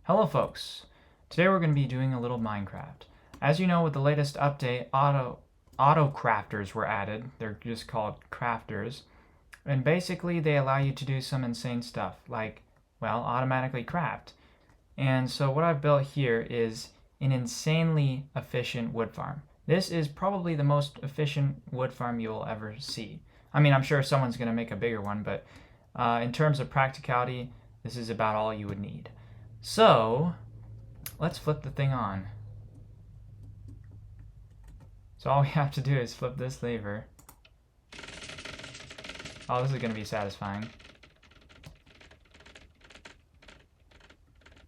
Hello folks, today we're going to be doing a little Minecraft. As you know, with the latest update, auto crafters were added. They're just called crafters, and basically they allow you to do some insane stuff like, well, automatically craft. And so what I've built here is an insanely efficient wood farm. This is probably the most efficient wood farm you'll ever see. I mean, I'm sure someone's going to make a bigger one, but in terms of practicality, this is about all you would need. So let's flip the thing on. So all we have to do is flip this lever. Oh, this is going to be satisfying.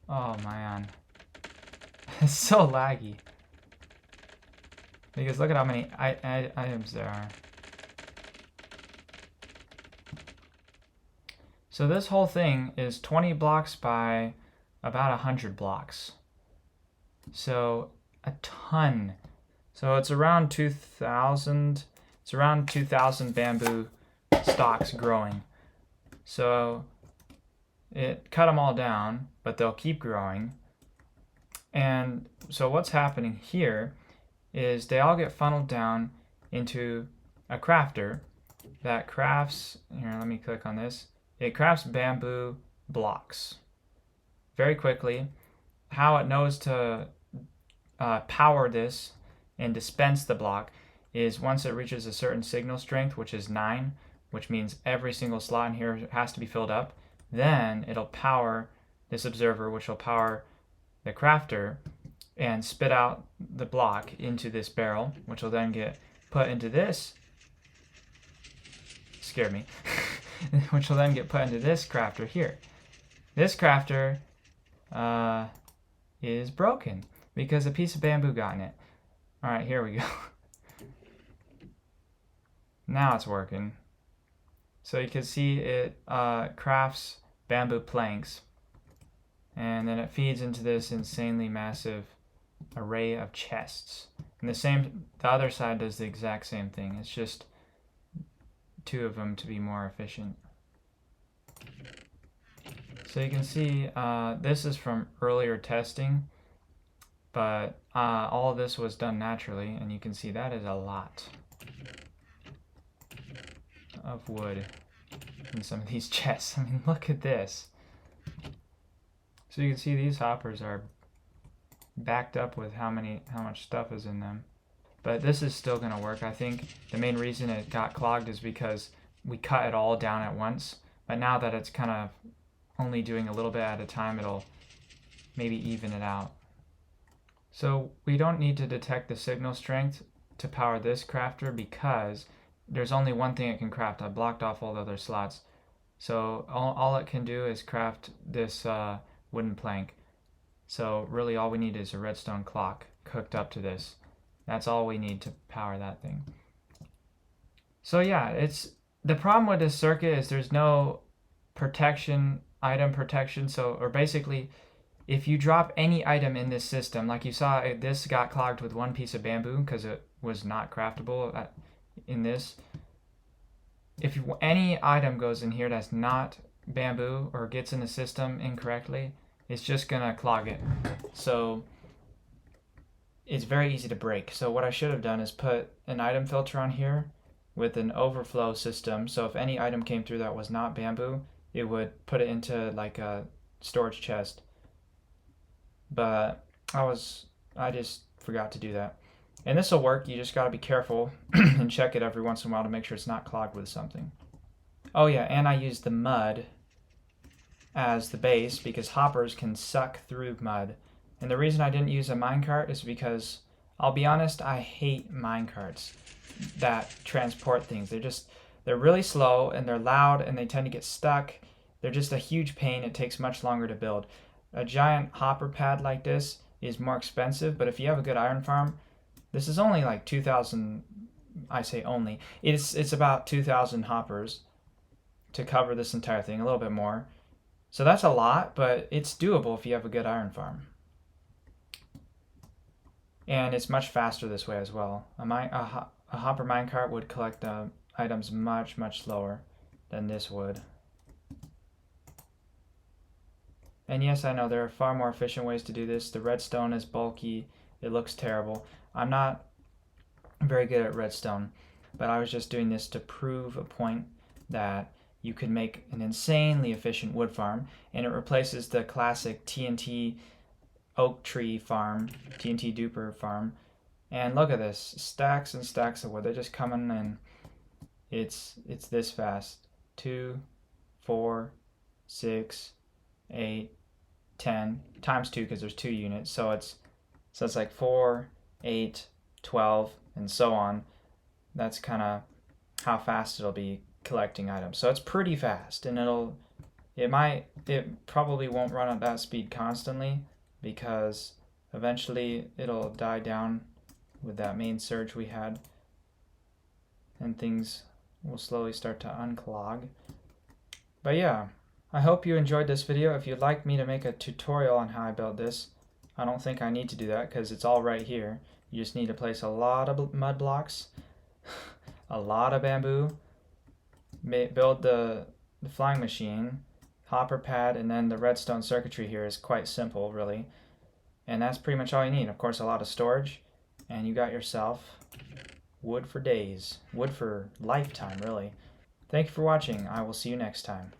Oh man. It's so laggy. Because look at how many items there are. So this whole thing is 20 blocks by about 100 blocks. So a ton. So it's around 2,000. It's around 2,000 bamboo stalks growing. So it cut them all down, but they'll keep growing. And so what's happening here is they all get funneled down into a crafter that crafts, here, let me click on this. It crafts bamboo blocks very quickly. How it knows to power this and dispense the block is once it reaches a certain signal strength, which is 9, which means every single slot in here has to be filled up, then it'll power this observer, which will power the crafter and spit out the block into this barrel, which will then get put into this. Scared me. Which will then get put into this crafter here. This crafter is broken because a piece of bamboo got in it. Alright, here we go. Now it's working. So you can see it crafts bamboo planks, and then it feeds into this insanely massive array of chests. And the other side does the exact same thing. It's just 2 of them to be more efficient. So you can see this is from earlier testing, but all of this was done naturally, and you can see that is a lot of wood in some of these chests. I mean, look at this. So you can see these hoppers are backed up with how much stuff is in them. But this is still going to work. I think the main reason it got clogged is because we cut it all down at once. But now that it's kind of only doing a little bit at a time, it'll maybe even it out. So we don't need to detect the signal strength to power this crafter because there's only one thing it can craft. I blocked off all the other slots. So all it can do is craft this wooden plank. So really all we need is a redstone clock hooked up to this. That's all we need to power that thing. So yeah, it's the problem with this circuit is there's no protection, item protection. So, or basically, if you drop any item in this system, like you saw, this got clogged with one piece of bamboo because it was not craftable in this. If any item goes in here that's not bamboo or gets in the system incorrectly, it's just gonna clog it. So it's very easy to break. So what I should have done is put an item filter on here with an overflow system. So if any item came through that was not bamboo, it would put it into like a storage chest. But I just forgot to do that. And this will work. You just got to be careful and check it every once in a while to make sure it's not clogged with something. Oh yeah, and I used the mud as the base because hoppers can suck through mud. And the reason I didn't use a minecart is because, I'll be honest, I hate minecarts that transport things. They're really slow and they're loud and they tend to get stuck. They're just a huge pain. It takes much longer to build. A giant hopper pad like this is more expensive, but if you have a good iron farm, this is only like 2,000, I say only, it's about 2,000 hoppers to cover this entire thing, a little bit more. So that's a lot, but it's doable if you have a good iron farm. And it's much faster this way as well. A hopper minecart would collect items much slower than this would. And yes, I know there are far more efficient ways to do this. The redstone is bulky. It looks terrible. I'm not very good at redstone, but I was just doing this to prove a point that you could make an insanely efficient wood farm, and it replaces the classic TNT oak tree farm, TNT duper farm. And look at this, stacks and stacks of wood. They're just coming in. It's this fast. 2, 4, 6, 8, 10 times 2 because there's 2 units. So it's like 4, 8, 12, and so on. That's kind of how fast it'll be collecting items. So it's pretty fast, and it probably won't run at that speed constantly because eventually it'll die down with that main surge we had, and things will slowly start to unclog. But yeah, I hope you enjoyed this video. If you'd like me to make a tutorial on how I built this, I don't think I need to do that because it's all right here. You just need to place a lot of mud blocks, a lot of bamboo, build the flying machine, hopper pad, and then the redstone circuitry here is quite simple, really. And that's pretty much all you need. Of course, a lot of storage, and you got yourself wood for days. Wood for lifetime, really. Thank you for watching. I will see you next time.